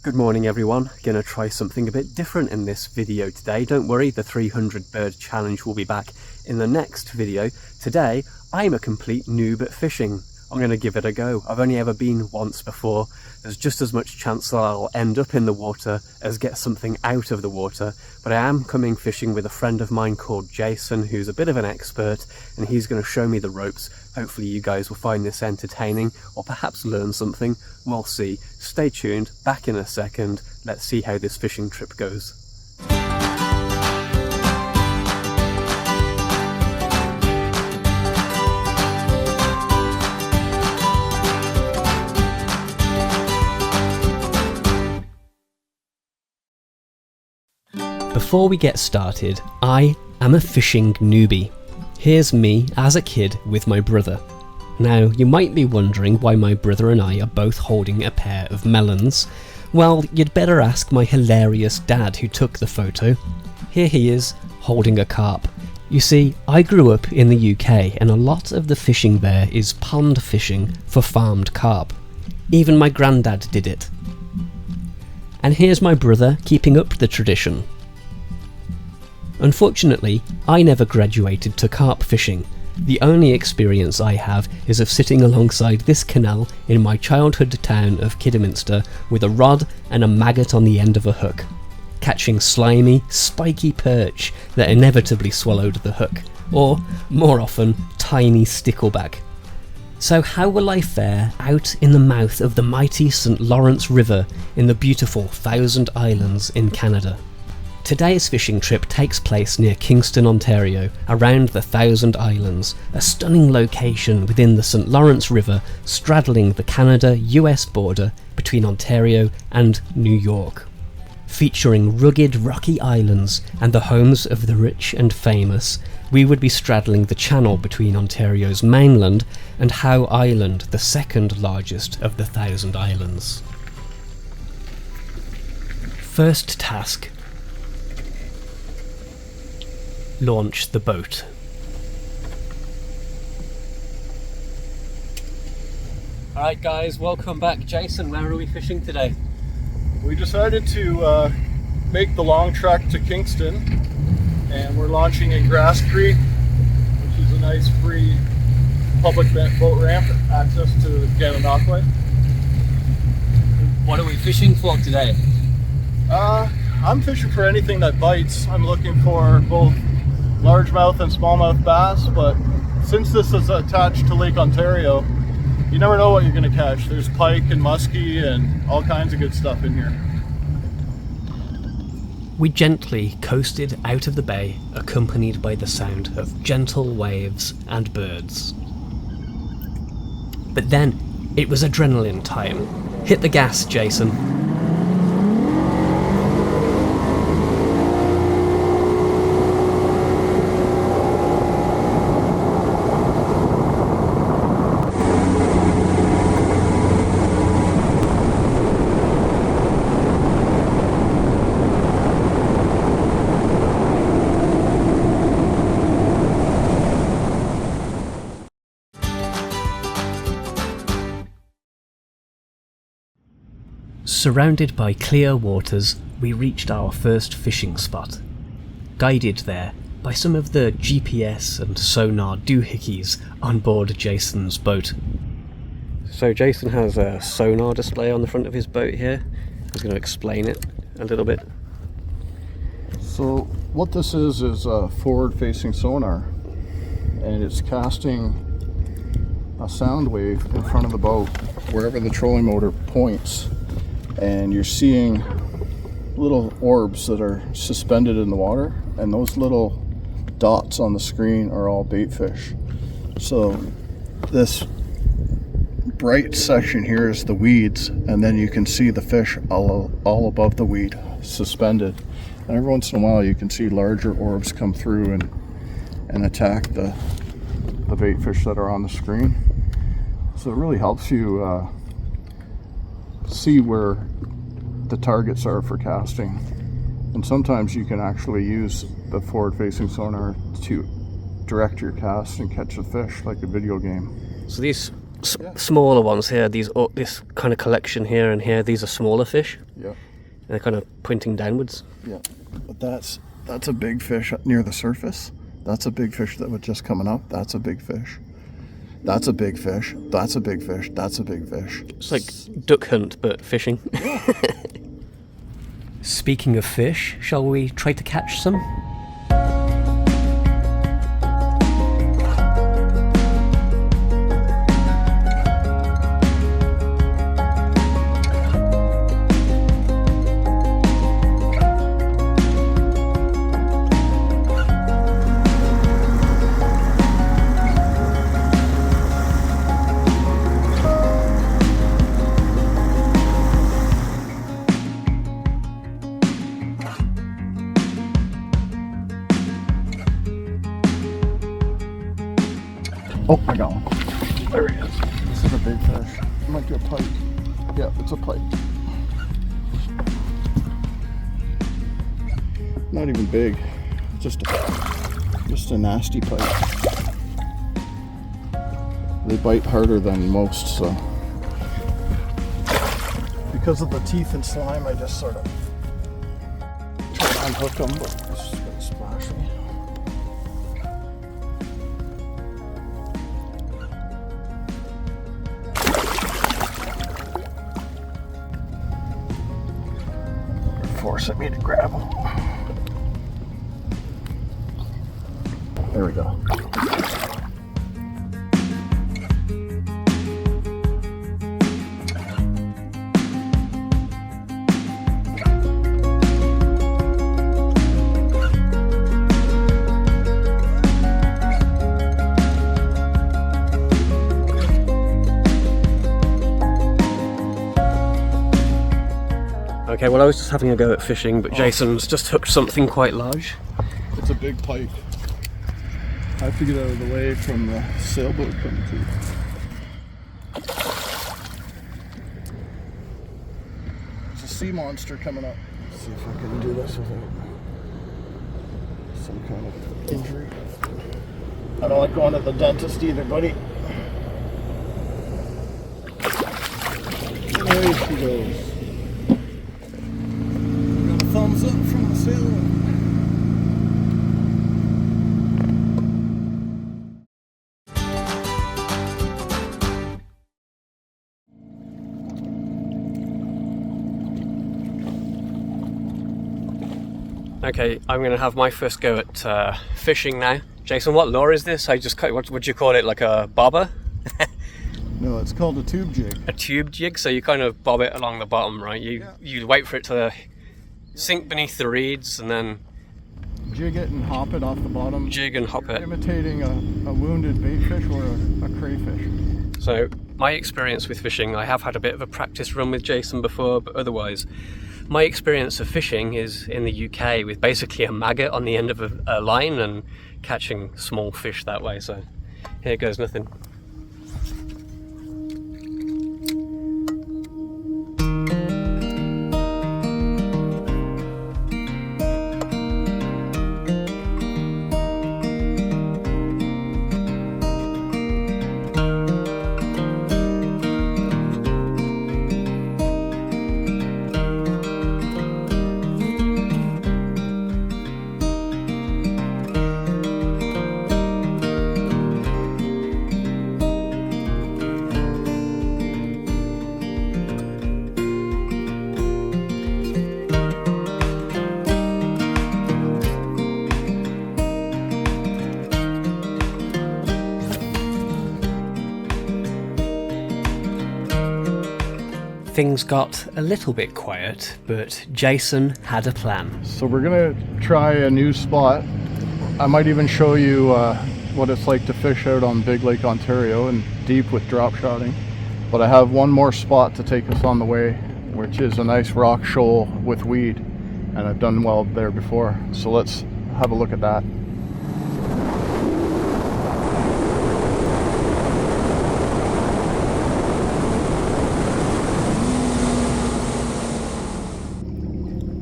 Good morning everyone, gonna try something a bit different in this video today. Don't worry, the 300 bird challenge will be back in the next video. Today, I'm a complete noob at fishing. I'm gonna give it a go. I've only ever been once before. There's just as much chance that I'll end up in the water as get something out of the water, but I am coming fishing with a friend of mine called Jason, who's a bit of an expert, and he's gonna show me the ropes. Hopefully you guys will find this entertaining, or perhaps learn something. We'll see. Stay tuned, back in a second. Let's see how this fishing trip goes. Before we get started, I am a fishing newbie. Here's me as a kid with my brother. Now, you might be wondering why my brother and I are both holding a pair of melons. Well, you'd better ask my hilarious dad who took the photo. Here he is, holding a carp. You see, I grew up in the UK and a lot of the fishing there is pond fishing for farmed carp. Even my granddad did it. And here's my brother keeping up the tradition. Unfortunately, I never graduated to carp fishing. The only experience I have is of sitting alongside this canal in my childhood town of Kidderminster with a rod and a maggot on the end of a hook, catching slimy, spiky perch that inevitably swallowed the hook, or, more often, tiny stickleback. So how will I fare out in the mouth of the mighty St. Lawrence River in the beautiful Thousand Islands in Canada? Today's fishing trip takes place near Kingston, Ontario, around the Thousand Islands, a stunning location within the St. Lawrence River straddling the Canada-US border between Ontario and New York. Featuring rugged rocky islands and the homes of the rich and famous, we would be straddling the channel between Ontario's mainland and Howe Island, the second largest of the Thousand Islands. First task: launch the boat. Alright guys, welcome back. Jason, where are we fishing today? We decided to make the long trek to Kingston, and we're launching in Grass Creek, which is a nice free public boat ramp access to Gananoque. What are we fishing for today? I'm fishing for anything that bites. I'm looking for both largemouth and smallmouth bass, but since this is attached to Lake Ontario, you never know what you're going to catch. There's pike and muskie and all kinds of good stuff in here. We gently coasted out of the bay, accompanied by the sound of gentle waves and birds. But then, it was adrenaline time. Hit the gas, Jason. Surrounded by clear waters, we reached our first fishing spot, guided there by some of the GPS and sonar doohickeys on board Jason's boat. So Jason has a sonar display on the front of his boat here. He's going to explain it a little bit. So what this is a forward-facing sonar, and it's casting a sound wave in front of the boat wherever the trolling motor points. And you're seeing little orbs that are suspended in the water, and those little dots on the screen are all bait fish. So this bright section here is the weeds, and then you can see the fish all above the weed suspended, and every once in a while you can see larger orbs come through and attack the bait fish that are on the screen. So it really helps you see where the targets are for casting, and sometimes you can actually use the forward-facing sonar to direct your cast and catch a fish like a video game. So these smaller ones here. This kind of collection here and here. These are smaller fish. Yeah. They're kind of pointing downwards. Yeah, but that's a big fish near the surface. That's a big fish that was just coming up. That's a big fish. That's a big fish. That's a big fish. That's a big fish. It's like duck hunt, but fishing. Speaking of fish, shall we try to catch some? Oh, I got one. There he is. This is a big fish. It might be a pike. Yeah, it's a pike. Not even big. Just a nasty pike. They bite harder than most, so. Because of the teeth and slime, I just sort of try to unhook them, but it's just gonna splash me. Forcing me to grab them. There we go. Okay, well I was just having a go at fishing, but Jason's just hooked something quite large. It's a big pike. I have to get out of the way from the sailboat coming through. There's a sea monster coming up. Let's see if I can do this without some kind of injury. I don't like going to the dentist either, buddy. There she goes. Got a thumbs up from the sailboat. Okay, I'm going to have my first go at fishing now. Jason, what lure is this? What would you call it, like a bobber? No, it's called a tube jig. A tube jig, so you kind of bob it along the bottom, right? You wait for it to sink beneath the reeds and then Jig it and hop it off the bottom. Jig and hop it. Imitating a wounded baitfish or a crayfish. So my experience with fishing, I have had a bit of a practice run with Jason before, but otherwise my experience of fishing is in the UK with basically a maggot on the end of a line and catching small fish that way. So here goes nothing. Things got a little bit quiet, but Jason had a plan. So we're gonna try a new spot. I might even show you what it's like to fish out on Big Lake, Ontario and deep with drop shotting. But I have one more spot to take us on the way, which is a nice rock shoal with weed. And I've done well there before. So let's have a look at that.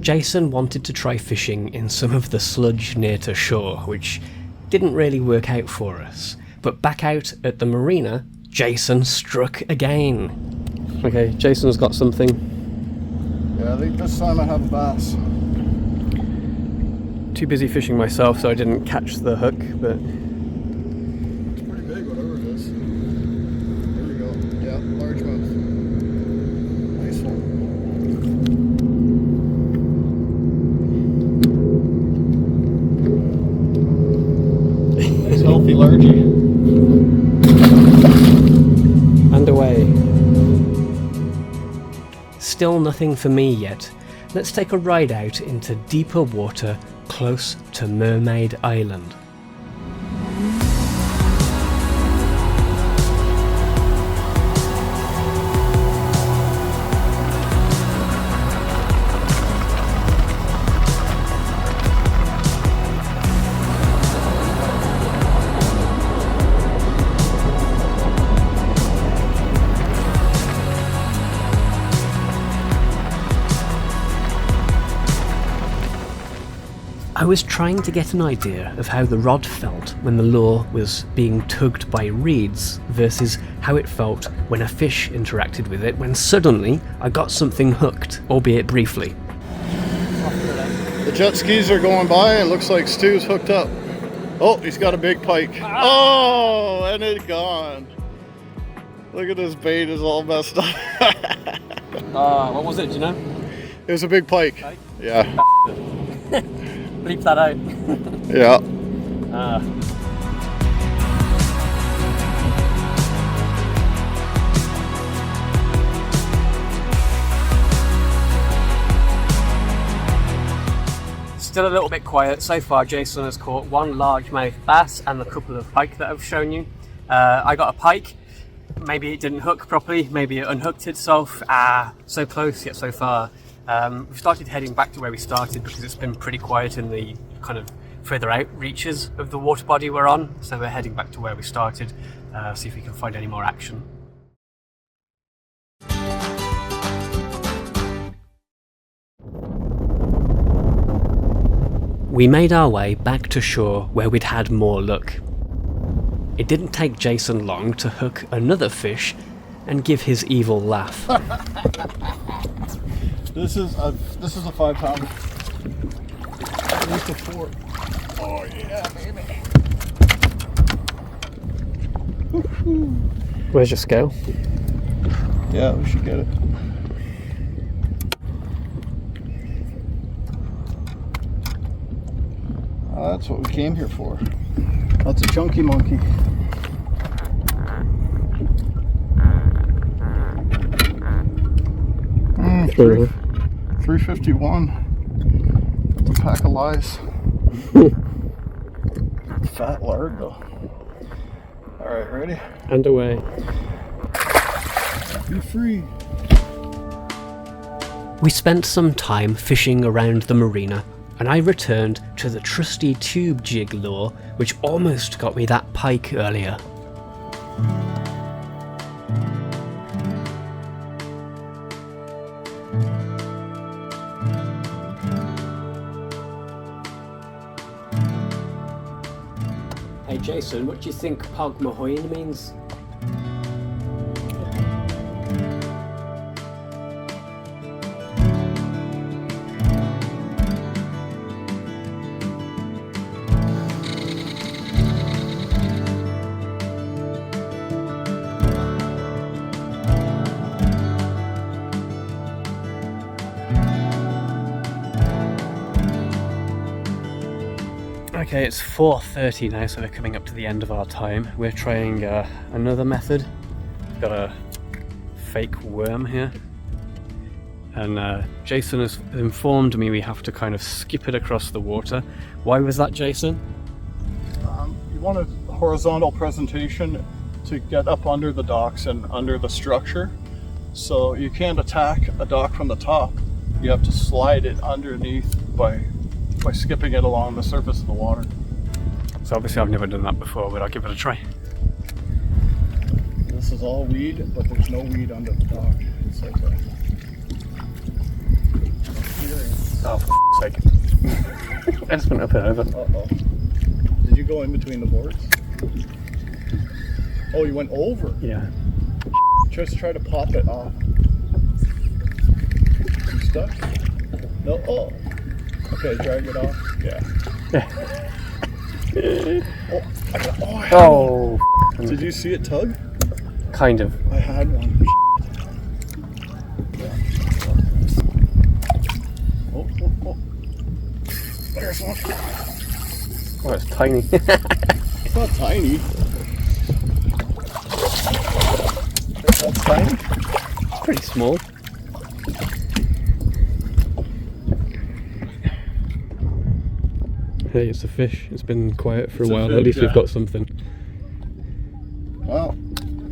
Jason wanted to try fishing in some of the sludge near to shore, which didn't really work out for us. But back out at the marina, Jason struck again. Okay, Jason's got something. Yeah, I think this time I have a bass. Too busy fishing myself, so I didn't catch the hook, but... It's pretty big, whatever it is. There we go. Yeah, largemouth. Nice one. Nice healthy largie. And away. Still nothing for me yet. Let's take a ride out into deeper water close to Mermaid Island. I was trying to get an idea of how the rod felt when the lure was being tugged by reeds versus how it felt when a fish interacted with it when suddenly I got something hooked, albeit briefly. The jet skis are going by and it looks like Stu's hooked up. Oh, he's got a big pike. Oh, and it's gone. Look at this bait, is all messed up. What was it, do you know? It was a big pike. Yeah. Bleep that out. Yeah. Still a little bit quiet. So far Jason has caught one largemouth bass and a couple of pike that I've shown you. I got a pike. Maybe it didn't hook properly, maybe it unhooked itself. So close yet so far. We've started heading back to where we started because it's been pretty quiet in the kind of further out reaches of the water body we're on. So we're heading back to where we started, see if we can find any more action. We made our way back to shore where we'd had more luck. It didn't take Jason long to hook another fish and give his evil laugh. This is a 5-pounder. At least a 4. Oh yeah, baby. Where's your scale? Yeah, we should get it. That's what we came here for. That's a chunky monkey. Mm, 351. It's a pack of lies. Fat lard though. Alright, ready? And away. Be free. We spent some time fishing around the marina, and I returned to the trusty tube jig lure which almost got me that pike earlier. Hey Jason, what do you think Pog Mahoin means? Okay, it's 4:30 now, so we're coming up to the end of our time. We're trying another method. We've got a fake worm here. And Jason has informed me we have to kind of skip it across the water. Why was that, Jason? You want a horizontal presentation to get up under the docks and under the structure. So you can't attack a dock from the top. You have to slide it underneath by skipping it along the surface of the water. So obviously I've never done that before, but I'll give it a try. This is all weed, but there's no weed under the dock. It's like a... Oh, for sake. I just went up and over. Uh-oh. Did you go in between the boards? Oh, you went over? Yeah. Just try to pop it off. You stuck? No. Oh. Okay, drag it off. Yeah. Oh, I had Oh. one. Did you see it tug? Kind of. I had one. Oh. There's one. Oh, it's tiny. It's not tiny. That's tiny? It's pretty small. Hey, it's a fish. It's been quiet for a while. At least we've got something. Well,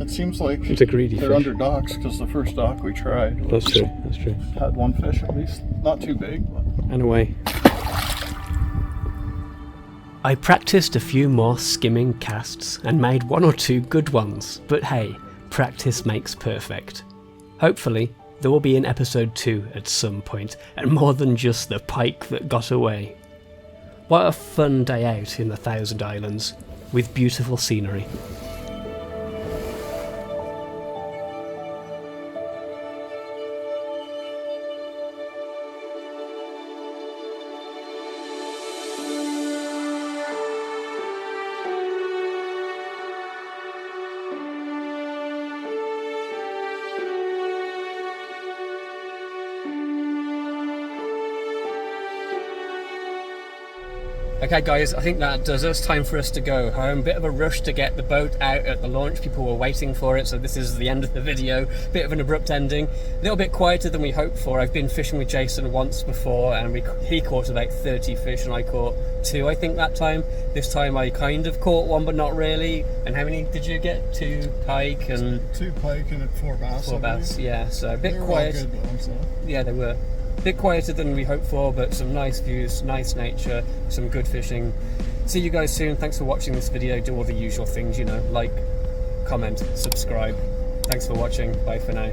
it seems like it's a greedy they're fish. under docks because the first dock we tried. That's true. That's true. Had one fish at least. Not too big, but. And away. I practiced a few more skimming casts and made 1 or 2 good ones, but hey, practice makes perfect. Hopefully, there will be an episode 2 at some point, and more than just the pike that got away. What a fun day out in the Thousand Islands, with beautiful scenery. Okay guys, I think that does us. Time for us to go home. Bit of a rush to get the boat out at the launch. People were waiting for it, so this is the end of the video. Bit of an abrupt ending. A little bit quieter than we hoped for. I've been fishing with Jason once before and he caught about 30 fish and I caught 2 I think that time. This time I kind of caught 1 but not really. And how many did you get? 2 pike and... 2 pike and 4 bass. 4 bass, yeah. So a bit quiet. All good though, so. Yeah, they were. A bit quieter than we hoped for, but some nice views, nice nature, some good fishing. See you guys soon. Thanks for watching this video. Do all the usual things, you know, like, comment, subscribe. Thanks for watching. Bye for now.